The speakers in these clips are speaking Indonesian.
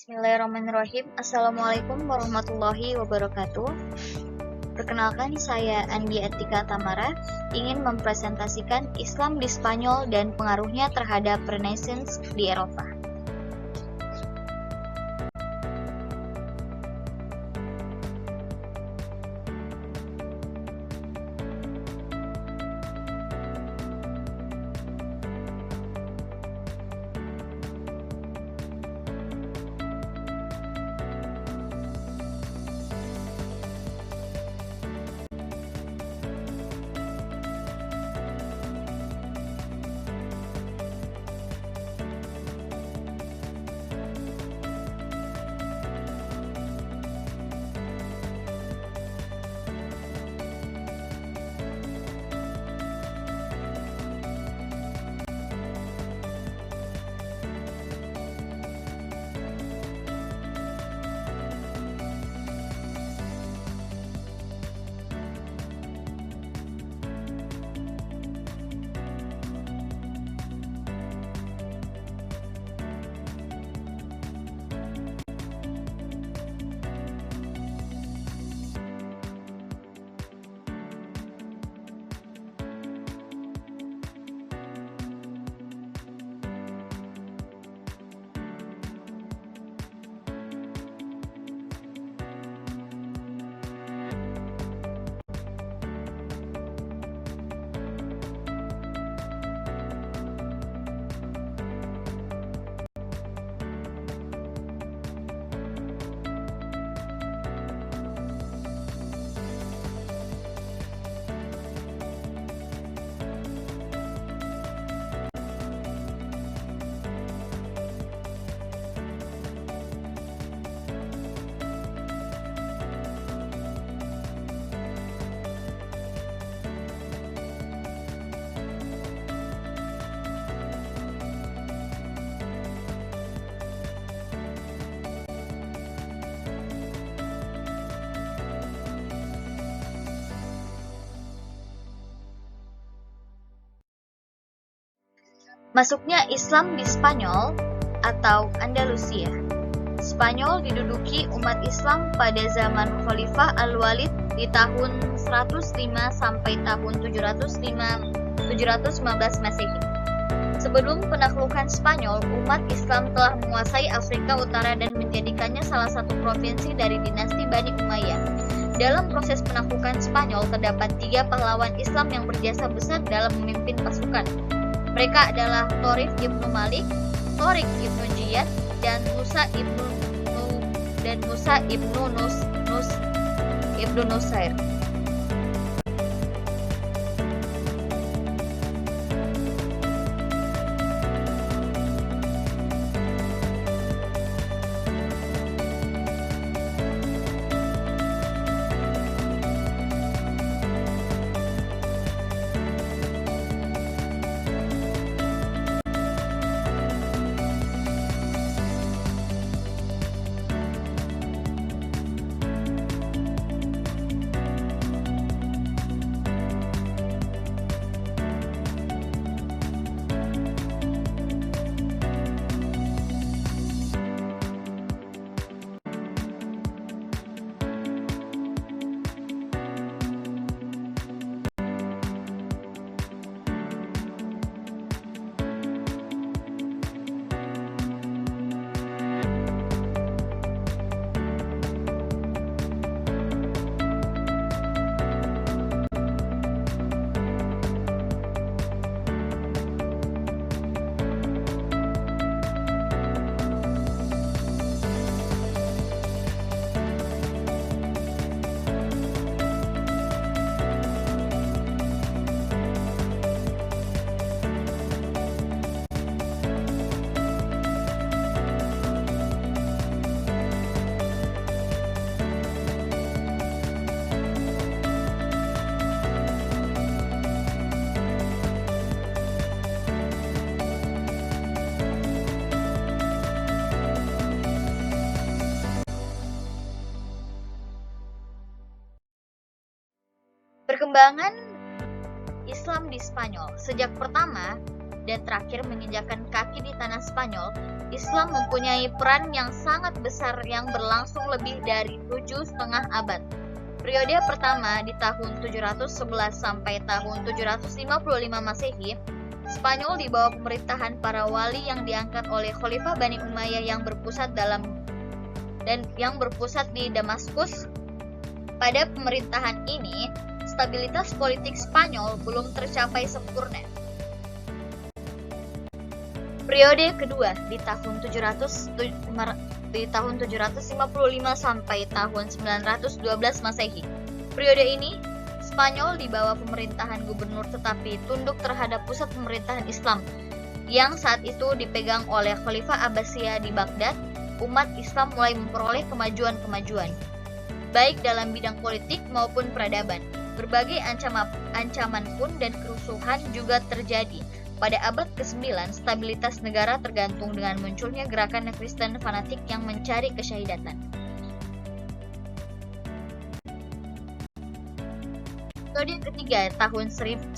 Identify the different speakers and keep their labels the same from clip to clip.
Speaker 1: Bismillahirrahmanirrahim. Assalamualaikum warahmatullahi wabarakatuh. Perkenalkan, saya Andi Atika Tamara ingin mempresentasikan Islam di Spanyol dan pengaruhnya terhadap Renaissance di Eropa. Masuknya Islam di Spanyol atau Andalusia. Spanyol diduduki umat Islam pada zaman Khalifah Al-Walid di tahun 105 sampai tahun 715 Masehi. Sebelum penaklukan Spanyol, umat Islam telah menguasai Afrika Utara dan menjadikannya salah satu provinsi dari dinasti Bani Umayyah. Dalam proses penaklukan Spanyol, terdapat 3 pahlawan Islam yang berjasa besar dalam memimpin pasukan. Mereka adalah Thorif ibnu Malik, Thorik ibnu Jiyad, dan Musa ibnu Nusair. Perkembangan Islam di Spanyol. Sejak pertama, dan terakhir menginjakkan kaki di tanah Spanyol, Islam mempunyai peran yang sangat besar yang berlangsung lebih dari 7,5 abad. Periode pertama di tahun 711 sampai tahun 755 Masehi, Spanyol di bawah pemerintahan para wali yang diangkat oleh Khalifah Bani Umayyah yang berpusat di Damaskus. Pada pemerintahan ini, stabilitas politik Spanyol belum tercapai sempurna. Periode kedua di tahun 755 sampai tahun 912 Masehi. Periode ini, Spanyol di bawah pemerintahan gubernur tetapi tunduk terhadap pusat pemerintahan Islam yang saat itu dipegang oleh Khalifah Abbasiyah di Baghdad. Umat Islam mulai memperoleh kemajuan-kemajuan, baik dalam bidang politik maupun peradaban. Berbagai ancaman pun dan kerusuhan juga terjadi. Pada abad ke-9, stabilitas negara tergantung dengan munculnya gerakan Kristen fanatik yang mencari kesyahidatan. Periode ketiga tahun 912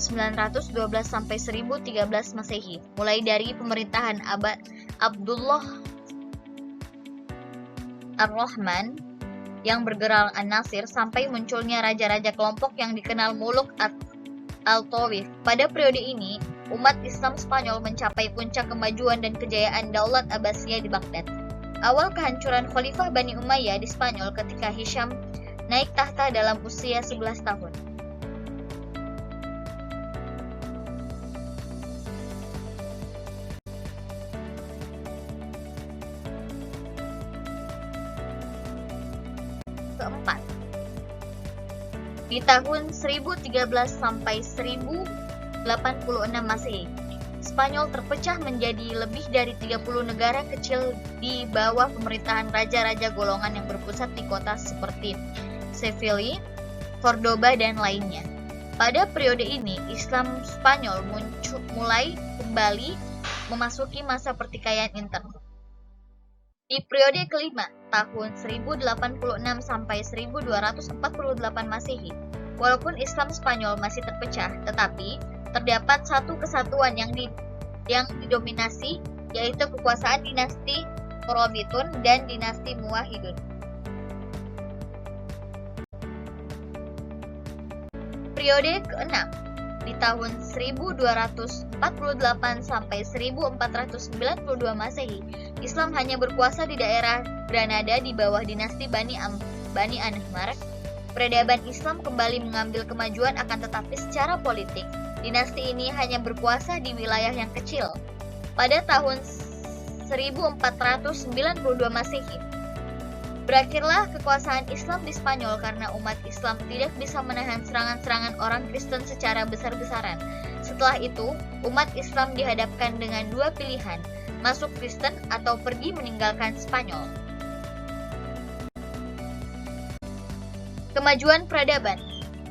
Speaker 1: sampai 1013 Masehi, mulai dari pemerintahan Abdullah Ar-Rahman yang bergerak An-Nasir sampai munculnya raja-raja kelompok yang dikenal Muluk Al-Tawif. Pada periode ini, umat Islam Spanyol mencapai puncak kemajuan dan kejayaan Daulat Abbasiyah di Baghdad. Awal kehancuran Khalifah Bani Umayyah di Spanyol ketika Hisham naik tahta dalam usia 11 tahun. Keempat, di tahun 1013 sampai 1086 Masehi, Spanyol terpecah menjadi lebih dari 30 negara kecil di bawah pemerintahan raja-raja golongan yang berpusat di kota seperti Sevilla, Cordoba, dan lainnya. Pada periode ini, Islam Spanyol mulai kembali memasuki masa pertikaian intern. Di periode kelima, tahun 1086 sampai 1248 Masehi, walaupun Islam Spanyol masih terpecah, tetapi terdapat satu kesatuan yang didominasi, yaitu kekuasaan dinasti Korobitun dan dinasti Muwahhidun. Periode ke-6, di tahun 1248 sampai 1492 Masehi, Islam hanya berkuasa di daerah Granada di bawah dinasti Bani Anmar. Peradaban Islam kembali mengambil kemajuan, akan tetapi secara politik, dinasti ini hanya berkuasa di wilayah yang kecil. Pada tahun 1492 Masehi, berakhirlah kekuasaan Islam di Spanyol karena umat Islam tidak bisa menahan serangan-serangan orang Kristen secara besar-besaran. Setelah itu, umat Islam dihadapkan dengan dua pilihan, masuk Kristen atau pergi meninggalkan Spanyol. Kemajuan peradaban.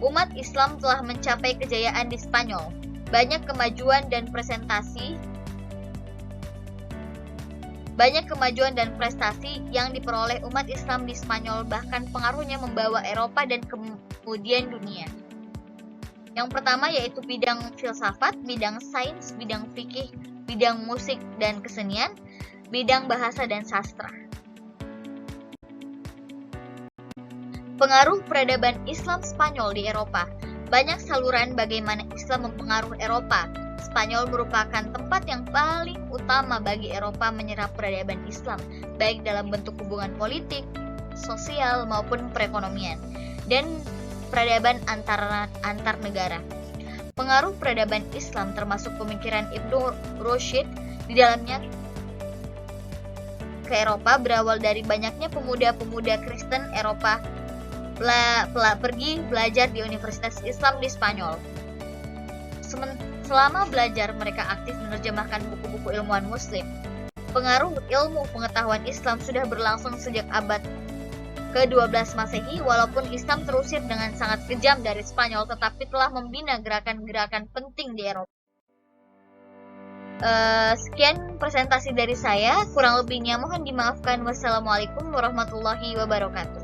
Speaker 1: Umat Islam telah mencapai kejayaan di Spanyol. Banyak kemajuan dan prestasi yang diperoleh umat Islam di Spanyol, bahkan pengaruhnya membawa Eropa dan kemudian dunia. Yang pertama yaitu bidang filsafat, bidang sains, bidang fikih, bidang musik dan kesenian, bidang bahasa dan sastra. Pengaruh peradaban Islam Spanyol di Eropa. Banyak saluran bagaimana Islam mempengaruhi Eropa. Spanyol merupakan tempat yang paling utama bagi Eropa menyerap peradaban Islam, baik dalam bentuk hubungan politik, sosial, maupun perekonomian, dan peradaban antar negara. Pengaruh peradaban Islam termasuk pemikiran Ibnu Rushd di dalamnya ke Eropa berawal dari banyaknya pemuda-pemuda Kristen Eropa pergi belajar di Universitas Islam di Spanyol. Selama belajar, mereka aktif menerjemahkan buku-buku ilmuwan Muslim. Pengaruh ilmu pengetahuan Islam sudah berlangsung sejak abad ke-12 Masehi, walaupun Islam terusir dengan sangat kejam dari Spanyol, tetapi telah membina gerakan-gerakan penting di Eropa. Sekian presentasi dari saya, kurang lebihnya mohon dimaafkan. Wassalamualaikum warahmatullahi wabarakatuh.